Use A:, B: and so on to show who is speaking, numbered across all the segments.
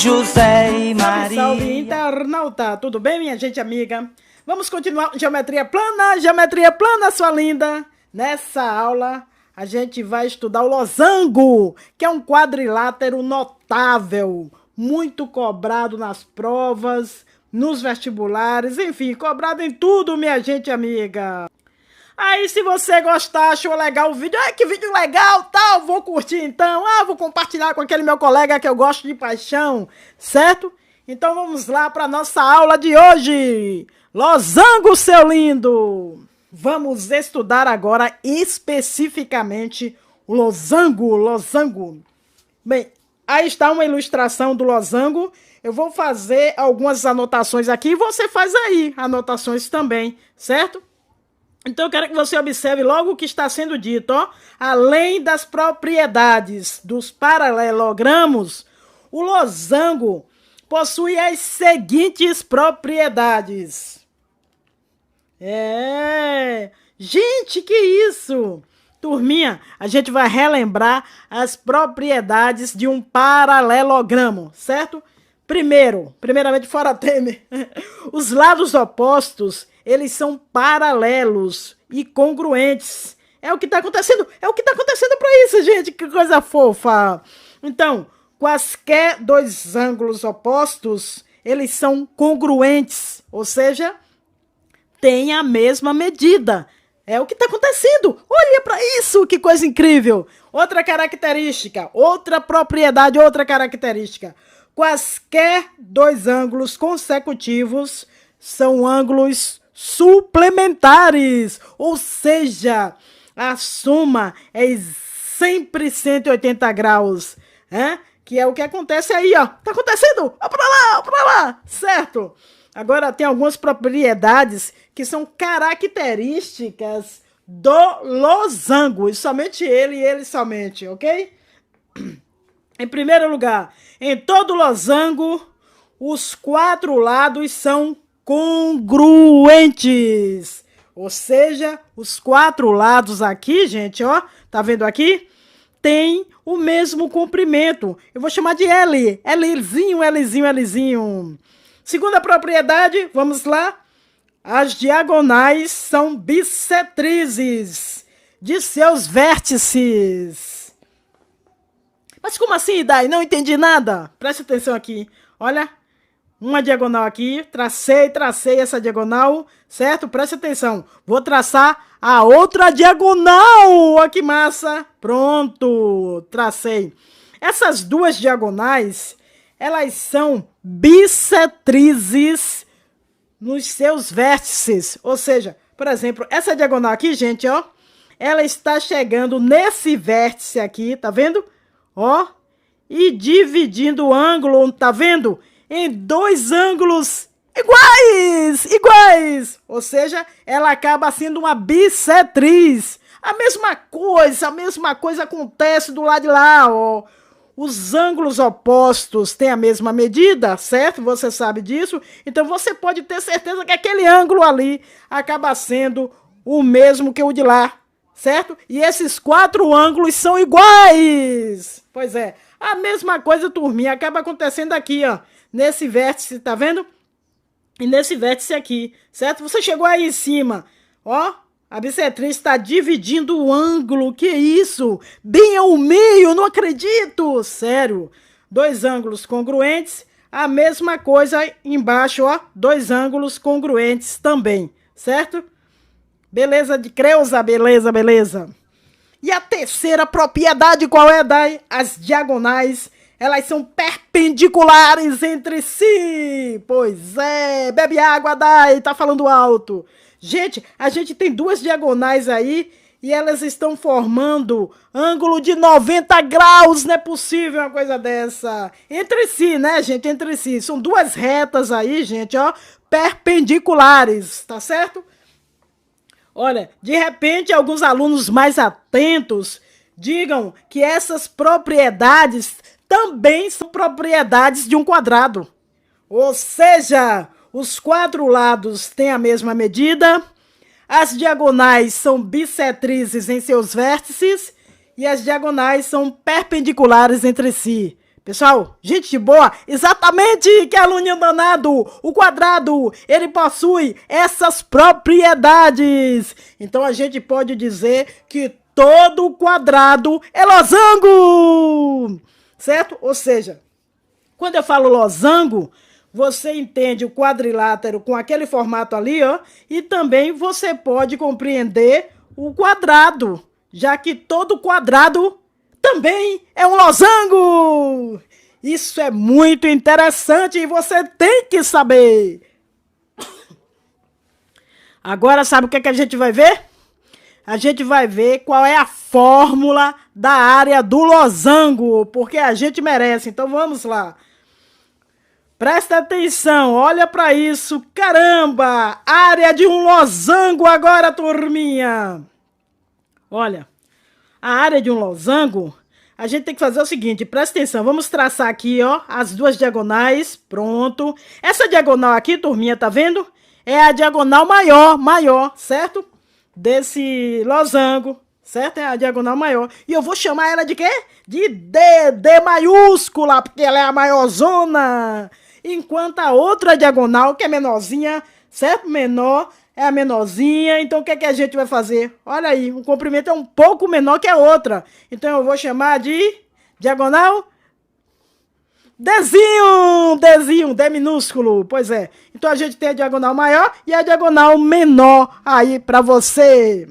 A: José e
B: Salve, salve,
A: Maria.
B: internauta! Tudo bem, minha gente amiga? Vamos continuar geometria plana, sua linda! Nessa aula, a gente vai estudar o losango, que é um quadrilátero notável, muito cobrado nas provas, nos vestibulares, enfim, cobrado em tudo, minha gente amiga! Aí, se você gostar, achou legal o vídeo, que vídeo legal, tal, vou curtir então, vou compartilhar com aquele meu colega que eu gosto de paixão, certo? Então vamos lá para nossa aula de hoje. Losango, seu lindo! Vamos estudar agora especificamente o losango. Bem, aí está uma ilustração do losango. Eu vou fazer algumas anotações aqui e você faz aí anotações também, certo? Então eu quero que você observe logo o que está sendo dito, ó. Além das propriedades dos paralelogramos, o losango possui as seguintes propriedades. Gente, que isso? Turminha, a gente vai relembrar as propriedades de um paralelogramo, certo? Primeiramente, fora Temer, os lados opostos, eles são paralelos e congruentes. É o que está acontecendo para isso, gente, que coisa fofa. Então, quaisquer dois ângulos opostos, eles são congruentes, ou seja, têm a mesma medida. É o que está acontecendo. Olha para isso, que coisa incrível. Outra característica, outra propriedade, outra característica. Quaisquer dois ângulos consecutivos são ângulos suplementares, ou seja, a soma é sempre 180 graus, que é o que acontece aí, ó. Tá acontecendo, ó pra lá, certo? Agora tem algumas propriedades que são características do losango, e somente ele somente, ok? Em primeiro lugar, em todo losango, os quatro lados são congruentes. Ou seja, os quatro lados aqui, gente, ó, tá vendo aqui? Tem o mesmo comprimento. Eu vou chamar de L. Lzinho. Segunda propriedade, vamos lá. As diagonais são bissetrizes de seus vértices. Mas como assim, Dai? Não entendi nada. Preste atenção aqui. Olha, uma diagonal aqui. Tracei essa diagonal, certo? Preste atenção. Vou traçar a outra diagonal. Olha que massa. Pronto, tracei. Essas duas diagonais, elas são bissetrizes nos seus vértices. Ou seja, por exemplo, essa diagonal aqui, gente, ó, ela está chegando nesse vértice aqui, tá vendo? Ó, e dividindo o ângulo, tá vendo? Em dois ângulos iguais. Ou seja, ela acaba sendo uma bissetriz. A mesma coisa acontece do lado de lá, ó. Os ângulos opostos têm a mesma medida, certo? Você sabe disso. Então você pode ter certeza que aquele ângulo ali acaba sendo o mesmo que o de lá, certo? E esses quatro ângulos são iguais. Pois é, a mesma coisa, turminha, acaba acontecendo aqui, ó. Nesse vértice, tá vendo? E nesse vértice aqui, certo? Você chegou aí em cima, ó. A bissetriz está dividindo o ângulo, que isso? Bem ao meio, não acredito! Sério, dois ângulos congruentes, a mesma coisa embaixo, ó. Dois ângulos congruentes também, certo? Beleza de Creuza, beleza. E a terceira propriedade, qual é, Dai? As diagonais, elas são perpendiculares entre si. Pois é, bebe água, Dai, tá falando alto. Gente, a gente tem duas diagonais aí e elas estão formando ângulo de 90 graus. Não é possível uma coisa dessa. Entre si, né, gente? Entre si. São duas retas aí, gente, ó, perpendiculares, tá certo? Olha, de repente, alguns alunos mais atentos digam que essas propriedades também são propriedades de um quadrado. Ou seja, os quatro lados têm a mesma medida, as diagonais são bissetrizes em seus vértices e as diagonais são perpendiculares entre si. Pessoal, gente de boa, exatamente, que aluninho danado, o quadrado, ele possui essas propriedades. Então a gente pode dizer que todo quadrado é losango, certo? Ou seja, quando eu falo losango, você entende o quadrilátero com aquele formato ali, ó, e também você pode compreender o quadrado, já que todo quadrado também é um losango. Isso é muito interessante e você tem que saber. Agora sabe o que a gente vai ver? A gente vai ver qual é a fórmula da área do losango, porque a gente merece. Então vamos lá. Presta atenção, olha para isso. Caramba, área de um losango agora, turminha. Olha, a área de um losango, a gente tem que fazer o seguinte, presta atenção, vamos traçar aqui, ó, as duas diagonais, pronto. Essa diagonal aqui, turminha, tá vendo? É a diagonal maior, certo? Desse losango, certo? É a diagonal maior. E eu vou chamar ela de quê? De D maiúscula, porque ela é a maiorzona. Enquanto a outra diagonal, que é menorzinha, certo? Menor, é a menorzinha. Então, o que é que a gente vai fazer? Olha aí, o comprimento é um pouco menor que a outra. Então, eu vou chamar de diagonal Dzinho, D minúsculo. Pois é. Então, a gente tem a diagonal maior e a diagonal menor aí pra você.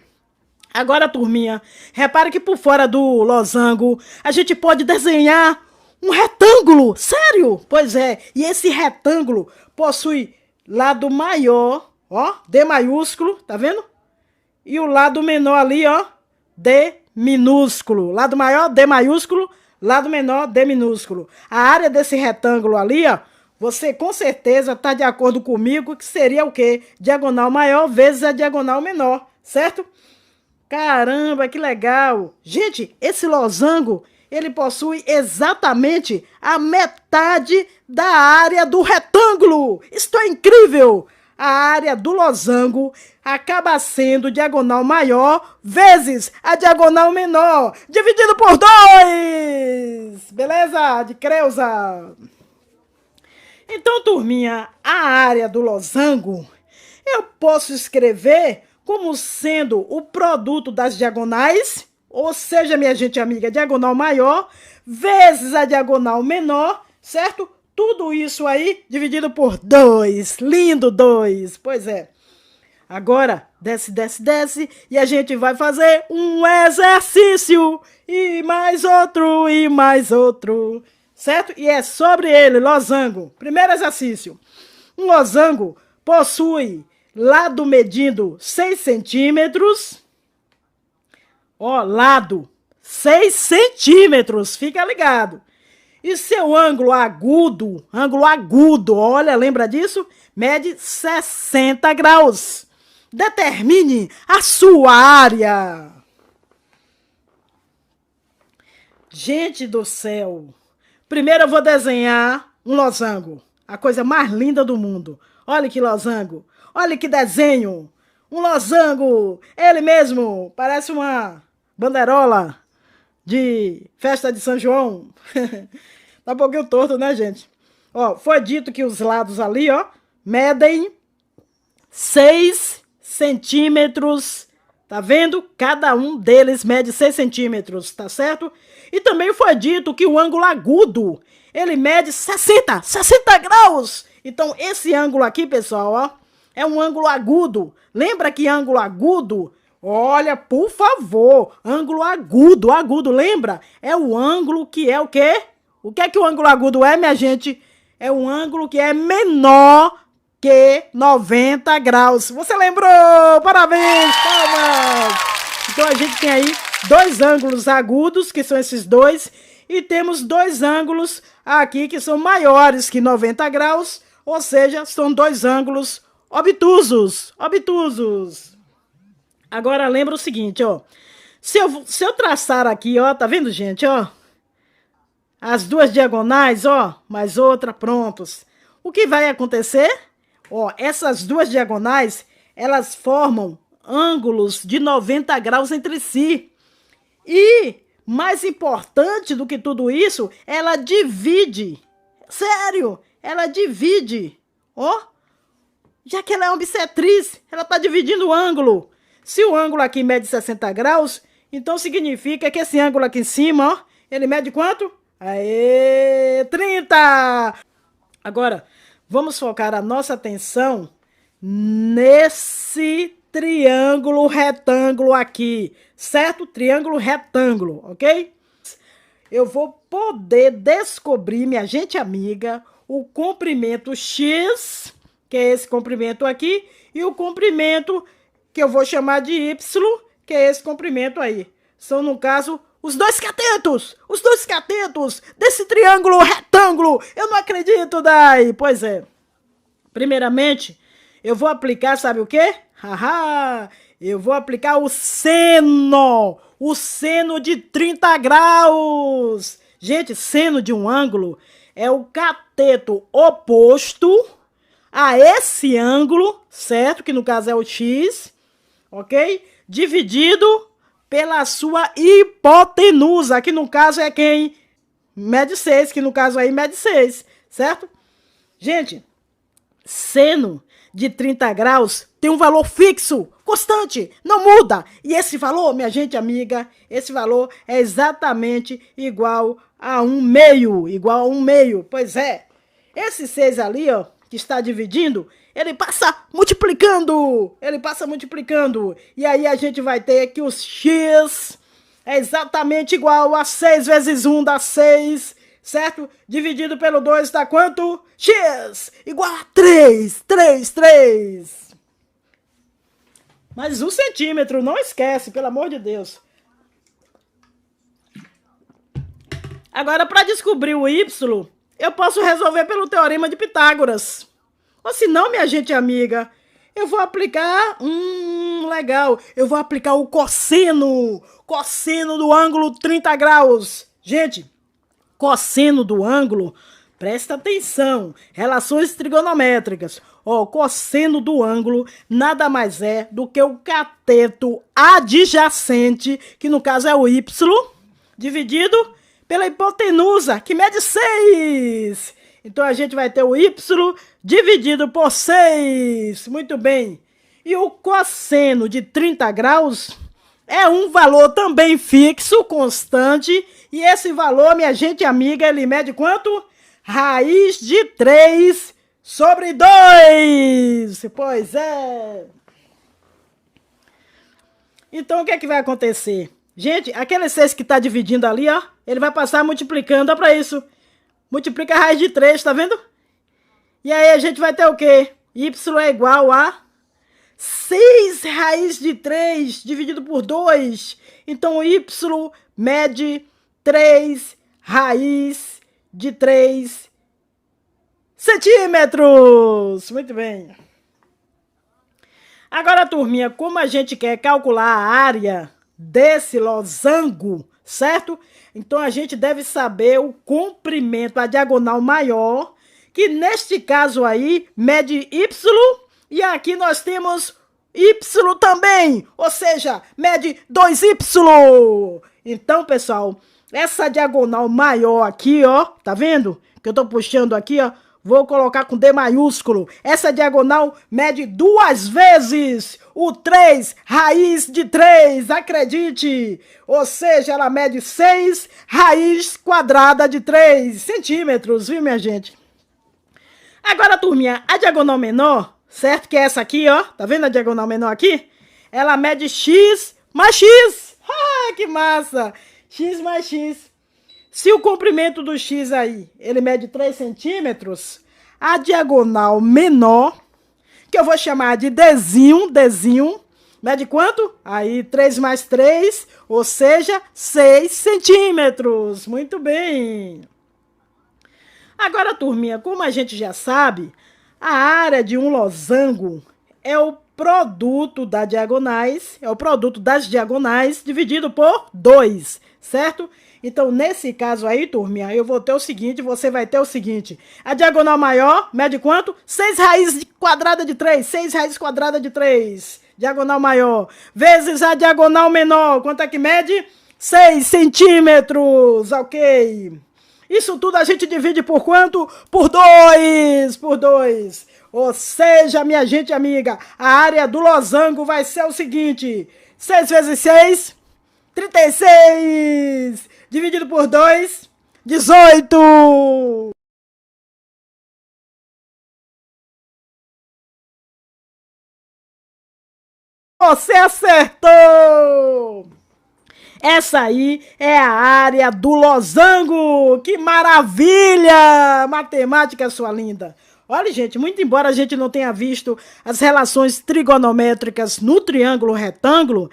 B: Agora, turminha, repare que por fora do losango, a gente pode desenhar um retângulo, sério? Pois é, e esse retângulo possui lado maior, ó, D maiúsculo, tá vendo? E o lado menor ali, ó, D minúsculo. Lado maior, D maiúsculo, lado menor, D minúsculo. A área desse retângulo ali, ó, você com certeza tá de acordo comigo que seria o quê? Diagonal maior vezes a diagonal menor, certo? Caramba, que legal! Gente, esse losango, ele possui exatamente a metade da área do retângulo. Isto é incrível! A área do losango acaba sendo diagonal maior vezes a diagonal menor, dividido por 2. Beleza? De Creuza. Então, turminha, a área do losango, eu posso escrever como sendo o produto das diagonais, ou seja, minha gente amiga, diagonal maior vezes a diagonal menor, certo? Tudo isso aí dividido por 2. Lindo 2. Pois é. Agora, desce, e a gente vai fazer um exercício. E mais outro. Certo? E é sobre ele, losango. Primeiro exercício. Um losango possui lado medindo 6 centímetros. Ó, lado 6 centímetros, fica ligado. E seu ângulo agudo, olha, lembra disso? Mede 60 graus. Determine a sua área. Gente do céu. Primeiro eu vou desenhar um losango. A coisa mais linda do mundo. Olha que losango. Olha que desenho. Um losango. Ele mesmo. Parece uma bandeirola de festa de São João. Tá um pouquinho torto, né, gente? Ó, foi dito que os lados ali, ó, medem 6 centímetros. Tá vendo? Cada um deles mede 6 centímetros, tá certo? E também foi dito que o ângulo agudo, ele mede 60 graus. Então, esse ângulo aqui, pessoal, ó, é um ângulo agudo. Lembra que ângulo agudo? Olha, por favor, ângulo agudo, lembra? É o ângulo que é o quê? O que é que o ângulo agudo é, minha gente? É um ângulo que é menor que 90 graus. Você lembrou? Parabéns, palmas! Então a gente tem aí 2 ângulos agudos, que são esses 2, e temos 2 ângulos aqui que são maiores que 90 graus, ou seja, são 2 ângulos obtusos. Agora lembra o seguinte, ó. Se eu traçar aqui, ó, tá vendo, gente, ó? As 2 diagonais, ó, mais outra, prontos. O que vai acontecer? Ó, essas 2 diagonais, elas formam ângulos de 90 graus entre si. E Mais importante do que tudo isso, ela divide. Sério, ela divide. Ó, já que ela é uma bissetriz, ela está dividindo o ângulo. Se o ângulo aqui mede 60 graus, então significa que esse ângulo aqui em cima, ó, ele mede quanto? Aê, 30! Agora, vamos focar a nossa atenção nesse triângulo retângulo aqui, certo? Triângulo retângulo, ok? Eu vou poder descobrir, minha gente amiga, o comprimento X, que é esse comprimento aqui, e o comprimento que eu vou chamar de Y, que é esse comprimento aí. São, no caso, os dois catetos desse triângulo retângulo. Eu não acredito, Dai. Pois é. Primeiramente, eu vou aplicar, sabe o quê? Haha, eu vou aplicar o seno de 30 graus. Gente, seno de um ângulo é o cateto oposto a esse ângulo, certo? Que no caso é o X, ok? Dividido pela sua hipotenusa, que no caso é quem? Mede 6, que no caso aí mede 6, certo? Gente, seno de 30 graus tem um valor fixo, constante, não muda. E esse valor, minha gente amiga, esse valor é exatamente igual a 1/2, Pois é, esse 6 ali, ó, que está dividindo, ele passa multiplicando. E aí a gente vai ter que os X é exatamente igual a 6 vezes 1 dá 6, certo? Dividido pelo 2 dá quanto? X igual a 3. Mas 1 centímetro, não esquece, pelo amor de Deus. Agora, para descobrir o Y, eu posso resolver pelo teorema de Pitágoras. Ou se não, minha gente amiga, eu vou aplicar, legal, eu vou aplicar o cosseno do ângulo 30 graus. Gente, cosseno do ângulo, presta atenção, relações trigonométricas. Ó, cosseno do ângulo nada mais é do que o cateto adjacente, que no caso é o Y, dividido pela hipotenusa, que mede 6. Então a gente vai ter o Y dividido por 6. Muito bem. E o cosseno de 30 graus é um valor também fixo, constante. E esse valor, minha gente amiga, ele mede quanto? Raiz de 3 sobre 2. Pois é. Então o que é que vai acontecer? Gente, aquele 6 que está dividindo ali, ó, ele vai passar multiplicando, ó, para isso. Multiplica a raiz de 3, tá vendo? E aí a gente vai ter o quê? Y é igual a 6 raiz de 3 dividido por 2. Então o Y mede 3 raiz de 3 centímetros. Muito bem. Agora, turminha, como a gente quer calcular a área desse losango, certo? Então a gente deve saber o comprimento, a diagonal maior, que neste caso aí mede Y, e aqui nós temos Y também, ou seja, mede 2Y. Então, pessoal, essa diagonal maior aqui, ó, tá vendo? Que eu tô puxando aqui, ó, vou colocar com D maiúsculo. Essa diagonal mede 2 vezes o 3 raiz de 3, acredite. Ou seja, ela mede 6 raiz quadrada de 3 centímetros, viu, minha gente? Agora, turminha, a diagonal menor, certo? Que é essa aqui, ó. Tá vendo a diagonal menor aqui? Ela mede X mais X. Ah, que massa! X mais X. Se o comprimento do X aí, ele mede 3 centímetros, a diagonal menor, que eu vou chamar de Dzinho, mede quanto? Aí 3 mais 3, ou seja, 6 centímetros. Muito bem. Agora, turminha, como a gente já sabe, a área de um losango é o produto das diagonais, dividido por 2, certo? Então, nesse caso aí, turminha, eu vou ter o seguinte, você vai ter o seguinte. A diagonal maior mede quanto? 6 raiz quadrada de 3. 6 raiz quadrada de 3. Diagonal maior. Vezes a diagonal menor. Quanto é que mede? 6 centímetros, ok? Isso tudo a gente divide por quanto? Por 2, por 2. Ou seja, minha gente amiga, a área do losango vai ser o seguinte: 6 vezes 6, 36. Dividido por 2, 18. Você acertou! Essa aí é a área do losango. Que maravilha! Matemática, sua linda. Olha, gente, muito embora a gente não tenha visto as relações trigonométricas no triângulo retângulo,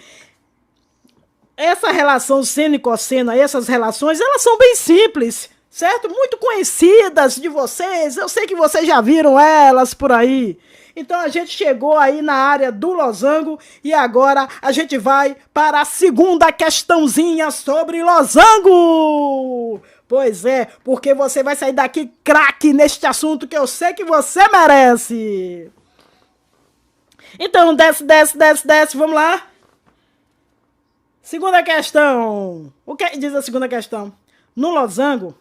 B: essa relação seno e cosseno, essas relações, elas são bem simples, certo? Muito conhecidas de vocês. Eu sei que vocês já viram elas por aí. Então a gente chegou aí na área do losango e agora a gente vai para a segunda questãozinha sobre losango. Pois é, porque você vai sair daqui craque neste assunto que eu sei que você merece. Então desce, desce, desce, desce, vamos lá. Segunda questão. O que diz a segunda questão? No losango,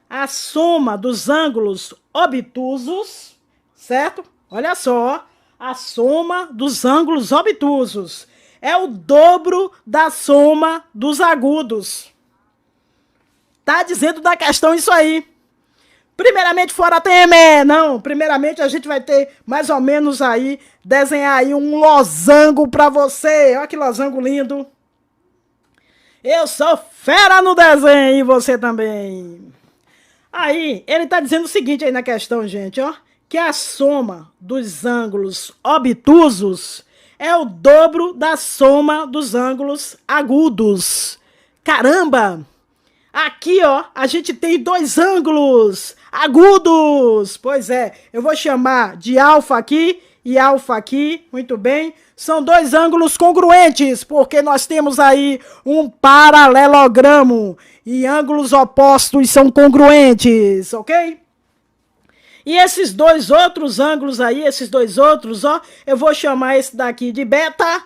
B: a soma dos ângulos obtusos, certo? Olha só, a soma dos ângulos obtusos é o dobro da soma dos agudos. Tá dizendo da questão isso aí. Primeiramente, fora Temer. Não, primeiramente a gente vai ter mais ou menos aí, desenhar aí um losango pra você. Olha que losango lindo. Eu sou fera no desenho e você também. Aí, ele tá dizendo o seguinte aí na questão, gente, ó. Que a soma dos ângulos obtusos é o dobro da soma dos ângulos agudos. Caramba! Aqui, ó, a gente tem 2 ângulos agudos. Pois é, eu vou chamar de alfa aqui e alfa aqui, muito bem. São 2 ângulos congruentes, porque nós temos aí um paralelogramo e ângulos opostos são congruentes, ok? E esses 2 outros ângulos aí, esses 2 outros, ó, eu vou chamar esse daqui de beta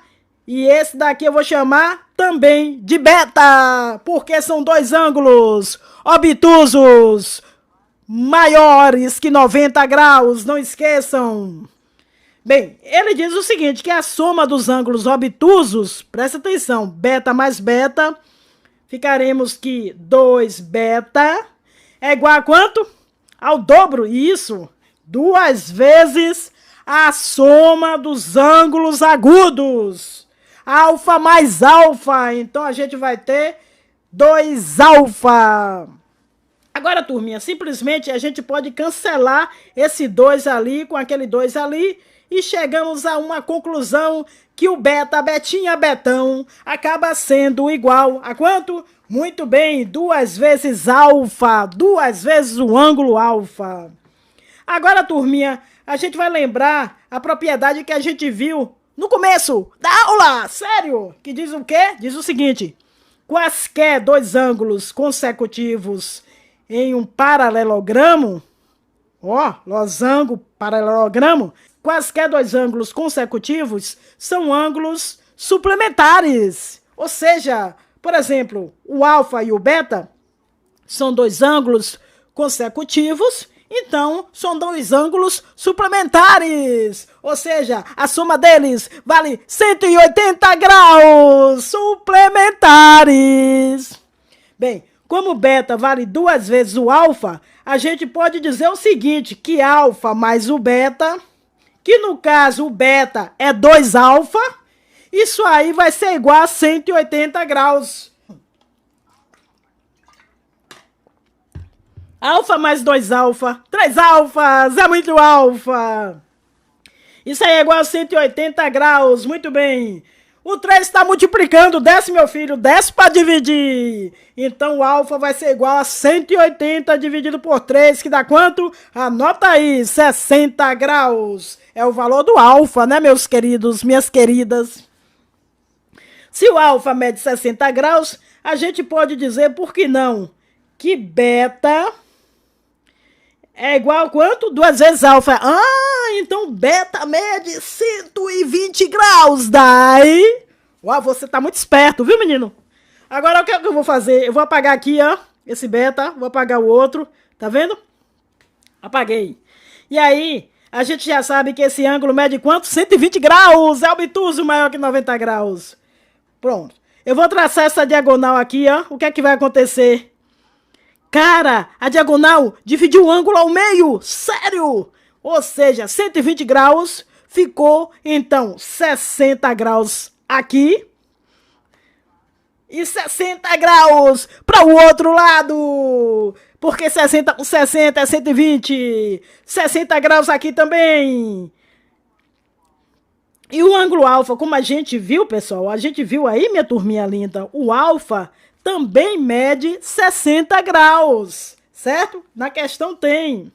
B: e esse daqui eu vou chamar também de beta, porque são 2 ângulos obtusos maiores que 90 graus, não esqueçam. Bem, ele diz o seguinte, que a soma dos ângulos obtusos, presta atenção, beta mais beta, ficaremos que 2 beta é igual a quanto? Ao dobro, isso, 2 vezes a soma dos ângulos agudos. Alfa mais alfa, então a gente vai ter 2 alfa. Agora, turminha, simplesmente a gente pode cancelar esse 2 ali com aquele 2 ali e chegamos a uma conclusão que o beta, betinha, betão, acaba sendo igual a quanto? Muito bem, 2 vezes alfa, 2 vezes o ângulo alfa. Agora, turminha, a gente vai lembrar a propriedade que a gente viu no começo da aula, sério, que diz o quê? Diz o seguinte, quaisquer 2 ângulos consecutivos em um paralelogramo, ó, losango, paralelogramo, quaisquer 2 ângulos consecutivos são ângulos suplementares, ou seja, por exemplo, o alfa e o beta são 2 ângulos consecutivos, então são 2 ângulos suplementares. Ou seja, a soma deles vale 180 graus suplementares. Bem, como o beta vale 2 vezes o alfa, a gente pode dizer o seguinte, que alfa mais o beta, que no caso o beta é 2 alfa, isso aí vai ser igual a 180 graus. Alfa mais 2 alfa, 3 alfas, é muito alfa. Isso aí é igual a 180 graus, muito bem. O 3 está multiplicando, desce meu filho, desce para dividir. Então o alfa vai ser igual a 180 dividido por 3, que dá quanto? Anota aí, 60 graus. É o valor do alfa, né, meus queridos, minhas queridas? Se o alfa mede 60 graus, a gente pode dizer, por que não, que beta é igual a quanto? 2 vezes alfa. Ah, então beta mede 120 graus. Daí... Uau, você tá muito esperto, viu, menino? Agora o que é que eu vou fazer? Eu vou apagar aqui, ó, esse beta, vou apagar o outro, tá vendo? Apaguei. E aí, a gente já sabe que esse ângulo mede quanto? 120 graus, é obtuso maior que 90 graus. Pronto. Eu vou traçar essa diagonal aqui, ó. O que é que vai acontecer? Cara, a diagonal dividiu o ângulo ao meio. Sério? Ou seja, 120 graus ficou, então, 60 graus aqui. E 60 graus para o outro lado. Porque 60 com 60 é 120. 60 graus aqui também. E o ângulo alfa, como a gente viu, pessoal, a gente viu aí, minha turminha linda, o alfa também mede 60 graus, certo? Na questão tem.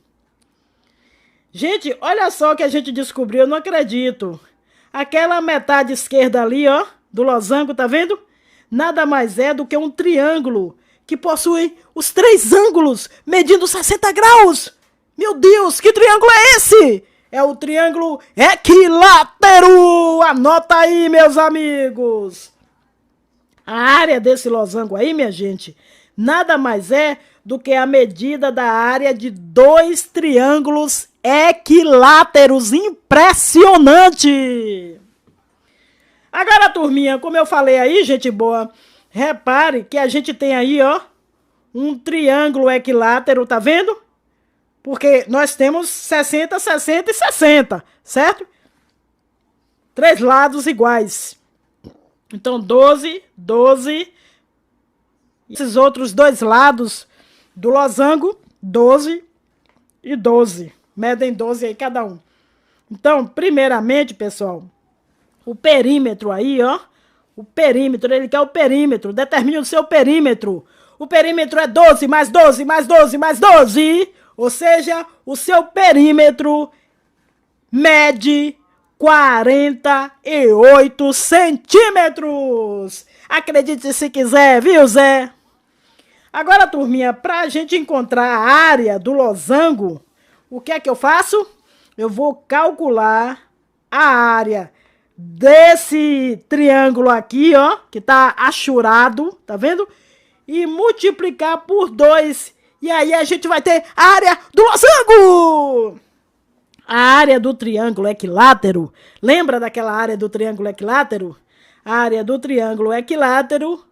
B: Gente, olha só o que a gente descobriu, eu não acredito. Aquela metade esquerda ali, ó, do losango, tá vendo? Nada mais é do que um triângulo que possui os 3 ângulos medindo 60 graus. Meu Deus, que triângulo é esse? É o triângulo equilátero! Anota aí, meus amigos! A área desse losango aí, minha gente, nada mais é do que a medida da área de 2 triângulos equiláteros. Impressionante! Agora, turminha, como eu falei aí, gente boa, repare que a gente tem aí, ó, um triângulo equilátero, tá vendo? Porque nós temos 60, 60 e 60, certo? 3 lados iguais. Então, 12, 12. Esses outros 2 lados do losango, 12 e 12. Medem 12 aí cada um. Então, primeiramente, pessoal, o perímetro aí, ó. O perímetro, ele quer o perímetro. Determine o seu perímetro. O perímetro é 12 mais 12 mais 12 mais 12. Ou seja, o seu perímetro mede 48 centímetros. Acredite se quiser, viu, Zé? Agora, turminha, para a gente encontrar a área do losango, o que é que eu faço? Eu vou calcular a área desse triângulo aqui, ó, que tá achurado, tá vendo? E multiplicar por 2. E aí a gente vai ter a área do losango! A área do triângulo equilátero. Lembra daquela área do triângulo equilátero? A área do triângulo equilátero.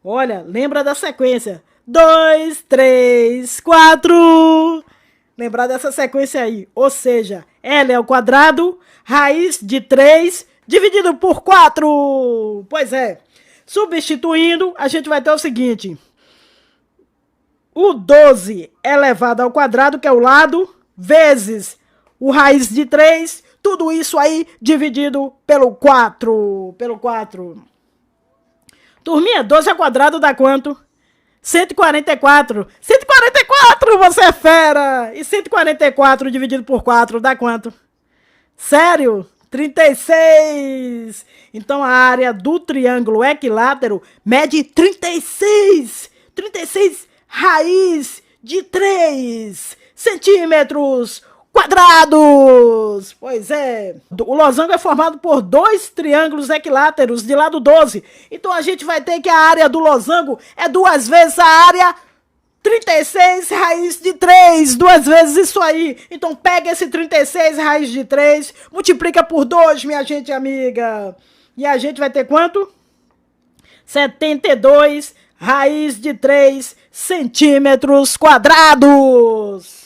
B: Olha, lembra da sequência. 2, 3, 4. Lembrar dessa sequência aí. Ou seja, L é o quadrado, raiz de 3 dividido por 4. Pois é. Substituindo, a gente vai ter o seguinte. O 12 elevado ao quadrado, que é o lado, vezes o raiz de 3, tudo isso aí dividido pelo 4. Pelo 4. Turminha, 12 ao quadrado dá quanto? 144. 144, você é fera! E 144 dividido por 4 dá quanto? Sério? 36. Então a área do triângulo equilátero mede 36. 36 raiz de 3 centímetros quadrados. Pois é. O losango é formado por 2 triângulos equiláteros de lado 12. Então a gente vai ter que a área do losango é 2 vezes a área 36 raiz de 3. 2 vezes isso aí. Então pega esse 36 raiz de 3, multiplica por 2, minha gente amiga. E a gente vai ter quanto? 72 raiz de 3 centímetros quadrados.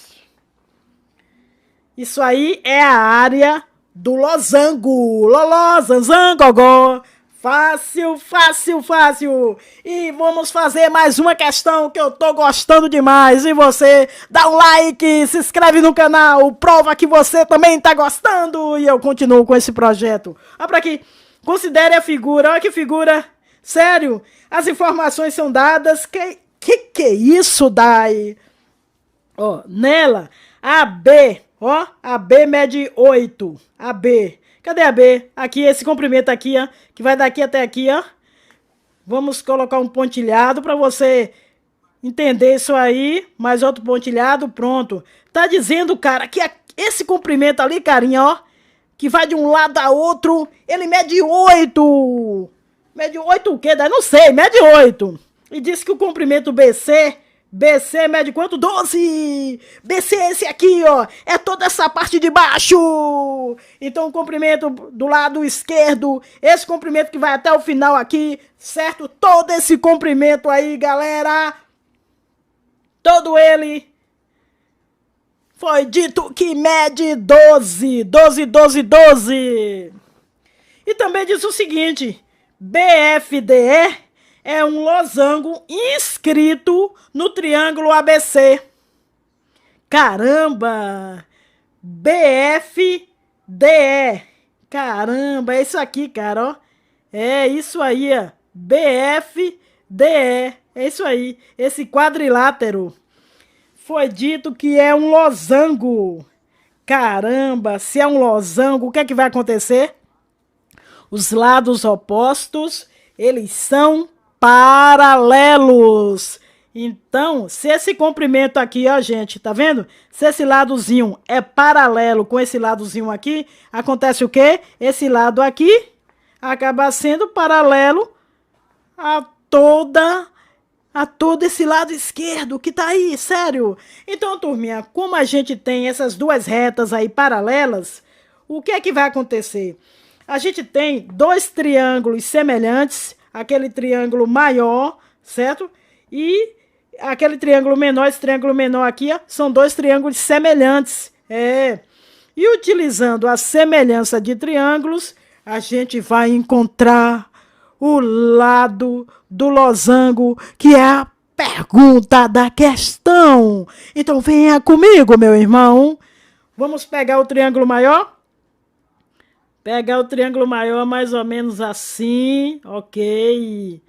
B: Isso aí é a área do losango. Loló, zanzan, gogó. Fácil, fácil, fácil. E vamos fazer mais uma questão que eu tô gostando demais. E você dá um like, se inscreve no canal, prova que você também tá gostando. E eu continuo com esse projeto. Olha pra aqui. Considere a figura. Olha que figura. Sério, as informações são dadas. Que é isso, Dai? Ó, nela, a B, ó, a B mede 8. A B. Cadê a B? Aqui, esse comprimento aqui, ó, que vai daqui até aqui, ó. Vamos colocar um pontilhado para você entender isso aí. Mais outro pontilhado, pronto. Tá dizendo, cara, que esse comprimento ali, carinha, ó, que vai de um lado a outro, ele mede 8. Mede 8 o quê? Não sei, mede 8. E disse que o comprimento BC mede quanto? 12! BC é esse aqui, ó. É toda essa parte de baixo. Então o comprimento do lado esquerdo, esse comprimento que vai até o final aqui, certo? Todo esse comprimento aí, galera. Todo ele foi dito que mede 12. 12, 12, 12. E também diz o seguinte: BFDE é um losango inscrito no triângulo ABC. Caramba! BFDE. Caramba, é isso aqui, cara, ó. É isso aí, ó. BFDE. É isso aí. Esse quadrilátero foi dito que é um losango. Caramba, se é um losango, o que é que vai acontecer? Os lados opostos, eles são paralelos. Então, se esse comprimento aqui, ó, gente, tá vendo? Se esse ladozinho é paralelo com esse ladozinho aqui, acontece o quê? Esse lado aqui acaba sendo paralelo a todo esse lado esquerdo que tá aí, sério. Então, turminha, como a gente tem essas duas retas aí paralelas, o que é que vai acontecer? A gente tem dois triângulos semelhantes, aquele triângulo maior, certo? E aquele triângulo menor, esse triângulo menor aqui, ó, são dois triângulos semelhantes. E utilizando a semelhança de triângulos, a gente vai encontrar o lado do losango, que é a pergunta da questão. Então venha comigo, meu irmão. Vamos pegar o triângulo maior? Pegar o triângulo maior mais ou menos assim, ok.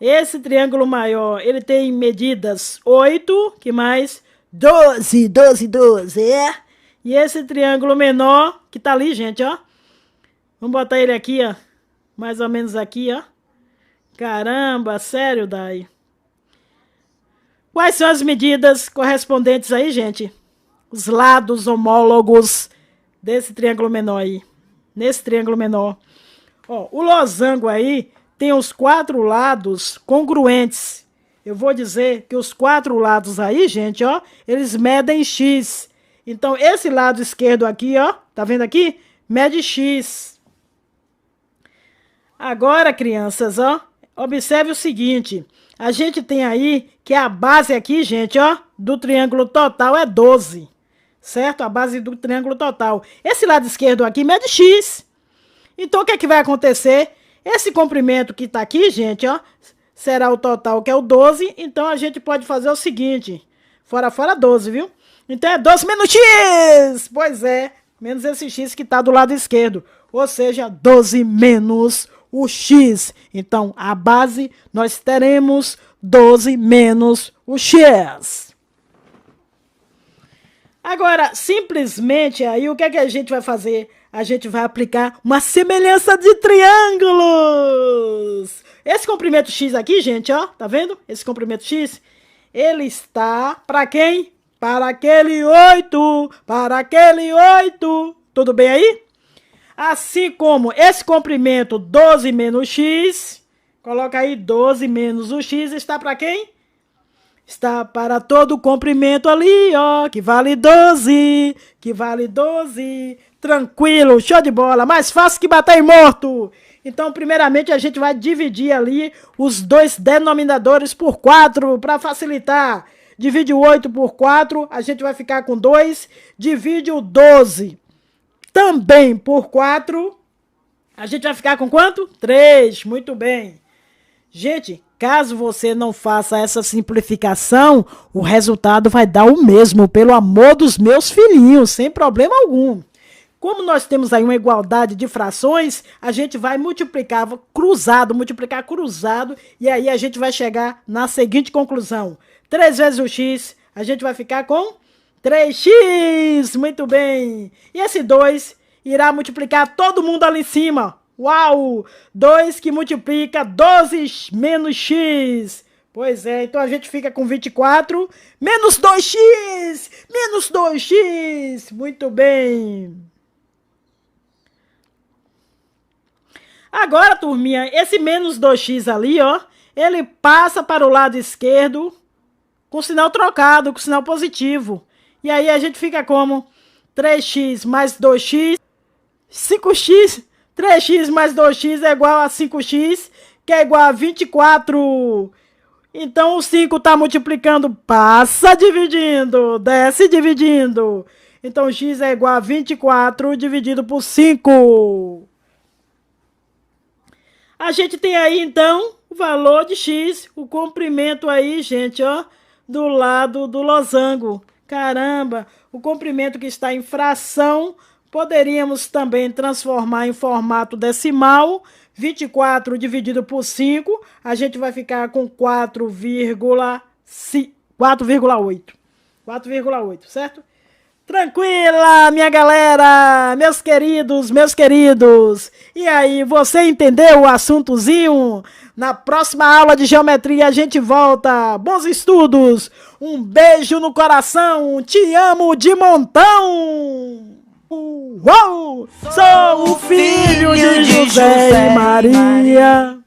B: Esse triângulo maior, ele tem medidas 8, que mais? 12, 12, 12, é? E esse triângulo menor, que tá ali, gente, ó. Vamos botar ele aqui, ó. Mais ou menos aqui, ó. Caramba, sério, Dai? Quais são as medidas correspondentes aí, gente? Os lados homólogos desse triângulo menor aí. Nesse triângulo menor. Ó, o losango aí tem os 4 lados congruentes. Eu vou dizer que os 4 lados aí, gente, ó, eles medem X. Então, esse lado esquerdo aqui, ó, tá vendo aqui? Mede X. Agora, crianças, ó, observe o seguinte. A gente tem aí que a base aqui, gente, ó, do triângulo total é 12. Certo? A base do triângulo total. Esse lado esquerdo aqui mede X. Então, o que é que vai acontecer? Esse comprimento que tá aqui, gente, ó, será o total, que é o 12. Então, a gente pode fazer o seguinte. Fora 12, viu? Então, é 12 menos X. Pois é. Menos esse X que tá do lado esquerdo. Ou seja, 12 menos o X. Então, a base, nós teremos 12 menos o X. Agora, simplesmente, aí o que é que a gente vai fazer? A gente vai aplicar uma semelhança de triângulos. Esse comprimento X aqui, gente, ó, tá vendo? Esse comprimento X, ele está para quem? Para aquele 8, para aquele 8. Tudo bem aí? Assim como esse comprimento 12 menos X, coloca aí 12 menos o X, está para quem? Está para todo o comprimento ali, ó, que vale 12, que vale 12. Tranquilo, show de bola, mais fácil que bater em morto. Então, primeiramente, a gente vai dividir ali os dois denominadores por 4 para facilitar. Divide o 8 por 4, a gente vai ficar com 2. Divide o 12 também por 4, a gente vai ficar com quanto? 3, muito bem. Gente, caso você não faça essa simplificação, o resultado vai dar o mesmo, pelo amor dos meus filhinhos, sem problema algum. Como nós temos aí uma igualdade de frações, a gente vai multiplicar cruzado, e aí a gente vai chegar na seguinte conclusão. 3 vezes o x, a gente vai ficar com 3x, muito bem. E esse 2 irá multiplicar todo mundo ali em cima. Uau! 2 que multiplica 12 menos x. Pois é, então a gente fica com 24 menos 2x. Menos 2x. Muito bem. Agora, turminha, esse menos 2x ali, ó, ele passa para o lado esquerdo com sinal trocado, com sinal positivo. E aí a gente fica como 3x mais 2x, 5x, 3x mais 2x é igual a 5x, que é igual a 24. Então o 5 está multiplicando, passa dividindo, desce dividindo. Então x é igual a 24 dividido por 5. A gente tem aí, então, o valor de x, o comprimento aí, gente, ó, do lado do losango. Caramba, o comprimento que está em fração, poderíamos também transformar em formato decimal. 24 dividido por 5, a gente vai ficar com 4,8. 4,8, certo? Tranquila, minha galera, meus queridos, meus queridos. E aí, você entendeu o assuntozinho? Na próxima aula de geometria a gente volta. Bons estudos, um beijo no coração, te amo de montão. Uou! Sou o filho de José e Maria.